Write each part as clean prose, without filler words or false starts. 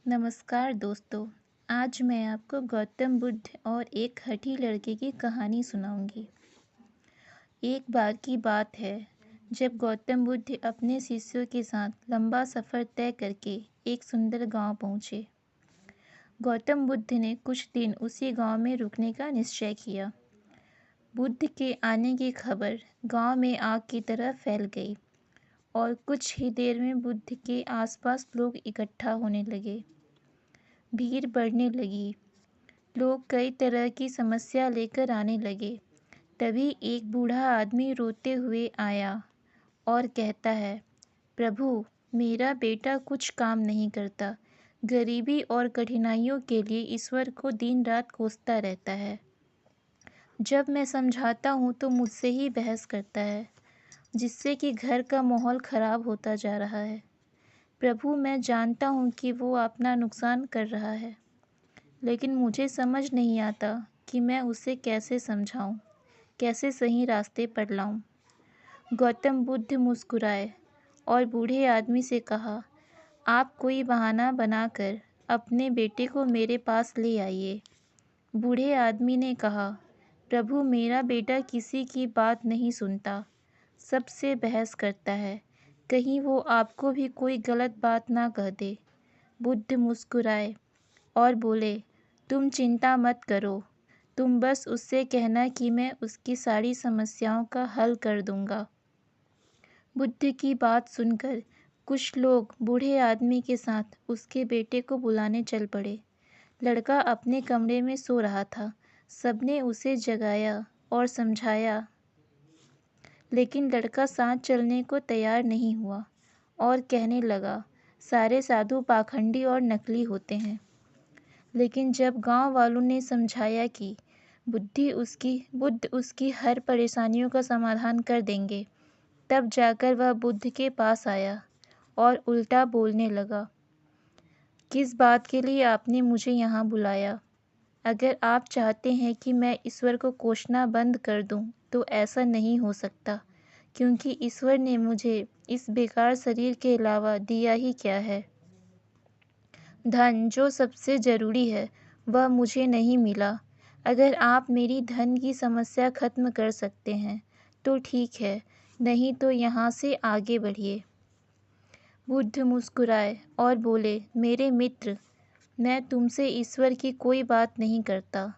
नमस्कार दोस्तों। आज मैं आपको गौतम बुद्ध और एक हठी लड़के की कहानी सुनाऊंगी। एक बार की बात है जब गौतम बुद्ध अपने शिष्यों के साथ लंबा सफ़र तय करके एक सुंदर गांव पहुंचे। गौतम बुद्ध ने कुछ दिन उसी गांव में रुकने का निश्चय किया। बुद्ध के आने की खबर गांव में आग की तरह फैल गई और कुछ ही देर में बुद्ध के आसपास लोग इकट्ठा होने लगे। भीड़ बढ़ने लगी। लोग कई तरह की समस्या लेकर आने लगे। तभी एक बूढ़ा आदमी रोते हुए आया और कहता है, प्रभु, मेरा बेटा कुछ काम नहीं करता। गरीबी और कठिनाइयों के लिए ईश्वर को दिन रात कोसता रहता है। जब मैं समझाता हूँ तो मुझसे ही बहस करता है, जिससे कि घर का माहौल खराब होता जा रहा है। प्रभु, मैं जानता हूँ कि वो अपना नुकसान कर रहा है, लेकिन मुझे समझ नहीं आता कि मैं उसे कैसे समझाऊं, कैसे सही रास्ते पर लाऊं। गौतम बुद्ध मुस्कुराए और बूढ़े आदमी से कहा, आप कोई बहाना बनाकर अपने बेटे को मेरे पास ले आइए। बूढ़े आदमी ने कहा, प्रभु, मेरा बेटा किसी की बात नहीं सुनता, सबसे बहस करता है। कहीं वो आपको भी कोई गलत बात ना कह दे। बुद्ध मुस्कुराए और बोले, तुम चिंता मत करो, तुम बस उससे कहना कि मैं उसकी सारी समस्याओं का हल कर दूंगा। बुद्ध की बात सुनकर कुछ लोग बूढ़े आदमी के साथ उसके बेटे को बुलाने चल पड़े। लड़का अपने कमरे में सो रहा था। सबने उसे जगाया और समझाया, लेकिन लड़का साथ चलने को तैयार नहीं हुआ और कहने लगा, सारे साधु पाखंडी और नकली होते हैं। लेकिन जब गांव वालों ने समझाया कि बुद्ध उसकी हर परेशानियों का समाधान कर देंगे, तब जाकर वह बुद्ध के पास आया और उल्टा बोलने लगा, किस बात के लिए आपने मुझे यहाँ बुलाया? अगर आप चाहते हैं कि मैं ईश्वर को कोसना बंद कर दूं, तो ऐसा नहीं हो सकता, क्योंकि ईश्वर ने मुझे इस बेकार शरीर के अलावा दिया ही क्या है। धन, जो सबसे ज़रूरी है, वह मुझे नहीं मिला। अगर आप मेरी धन की समस्या खत्म कर सकते हैं तो ठीक है, नहीं तो यहाँ से आगे बढ़िए। बुद्ध मुस्कुराए और बोले, मेरे मित्र, मैं तुमसे ईश्वर की कोई बात नहीं करता,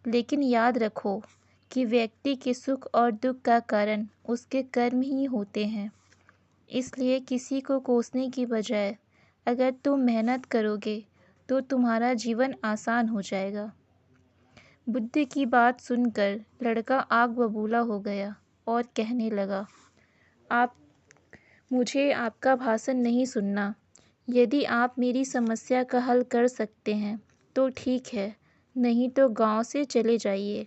लेकिन याद रखो कि व्यक्ति के सुख और दुख का कारण उसके कर्म ही होते हैं। इसलिए किसी को कोसने की बजाय अगर तुम मेहनत करोगे तो तुम्हारा जीवन आसान हो जाएगा। बुद्ध की बात सुनकर लड़का आग बबूला हो गया और कहने लगा, मुझे आपका भाषण नहीं सुनना। यदि आप मेरी समस्या का हल कर सकते हैं तो ठीक है, नहीं तो गांव से चले जाइए।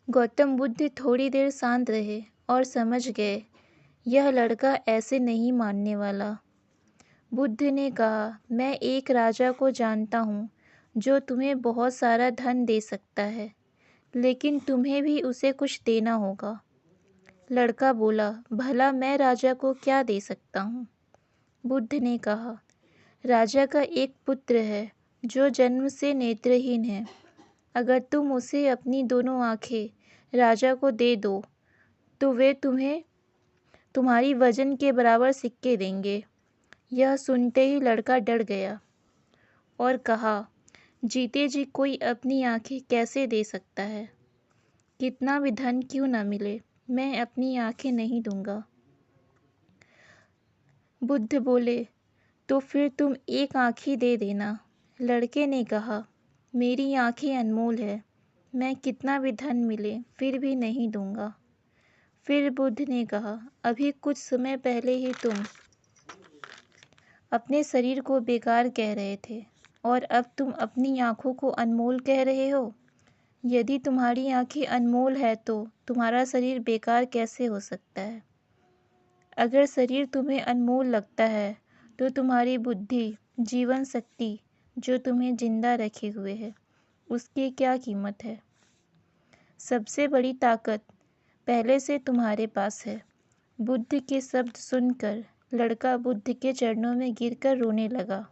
गौतम बुद्ध थोड़ी देर शांत रहे और समझ गए, यह लड़का ऐसे नहीं मानने वाला। बुद्ध ने कहा, मैं एक राजा को जानता हूँ जो तुम्हें बहुत सारा धन दे सकता है, लेकिन तुम्हें भी उसे कुछ देना होगा। लड़का बोला, भला मैं राजा को क्या दे सकता हूँ? बुद्ध ने कहा, राजा का एक पुत्र है जो जन्म से नेत्रहीन है। अगर तुम उसे अपनी दोनों आंखें राजा को दे दो तो वे तुम्हें तुम्हारी वजन के बराबर सिक्के देंगे। यह सुनते ही लड़का डर गया और कहा, जीते जी कोई अपनी आंखें कैसे दे सकता है? कितना भी धन क्यों ना मिले, मैं अपनी आंखें नहीं दूंगा। बुद्ध बोले, तो फिर तुम एक आँख ही दे देना। लड़के ने कहा, मेरी आंखें अनमोल है, मैं कितना भी धन मिले फिर भी नहीं दूंगा। फिर बुद्ध ने कहा, अभी कुछ समय पहले ही तुम अपने शरीर को बेकार कह रहे थे और अब तुम अपनी आँखों को अनमोल कह रहे हो। यदि तुम्हारी आंखें अनमोल है तो तुम्हारा शरीर बेकार कैसे हो सकता है? अगर शरीर तुम्हें अनमोल लगता है तो तुम्हारी बुद्धि, जीवन शक्ति जो तुम्हें जिंदा रखे हुए है, उसकी क्या कीमत है? सबसे बड़ी ताकत पहले से तुम्हारे पास है। बुद्ध के शब्द सुनकर लड़का बुद्ध के चरणों में गिरकर रोने लगा।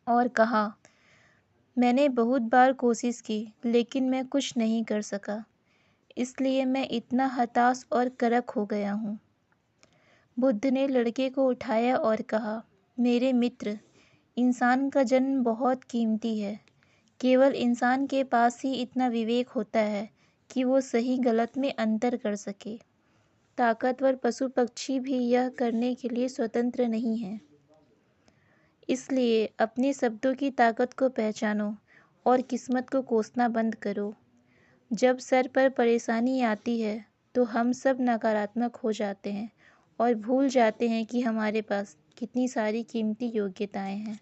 और कहा, मैंने बहुत बार कोशिश की लेकिन मैं कुछ नहीं कर सका, इसलिए मैं इतना हताश और करक हो गया हूँ। बुद्ध ने लड़के को उठाया और कहा, मेरे मित्र, इंसान का जन्म बहुत कीमती है। केवल इंसान के पास ही इतना विवेक होता है कि वो सही गलत में अंतर कर सके। ताकतवर पशु पक्षी भी यह करने के लिए स्वतंत्र नहीं हैं। इसलिए अपने शब्दों की ताकत को पहचानो और किस्मत को कोसना बंद करो। जब सर पर परेशानी आती है तो हम सब नकारात्मक हो जाते हैं और भूल जाते हैं कि हमारे पास कितनी सारी कीमती योग्यताएं हैं।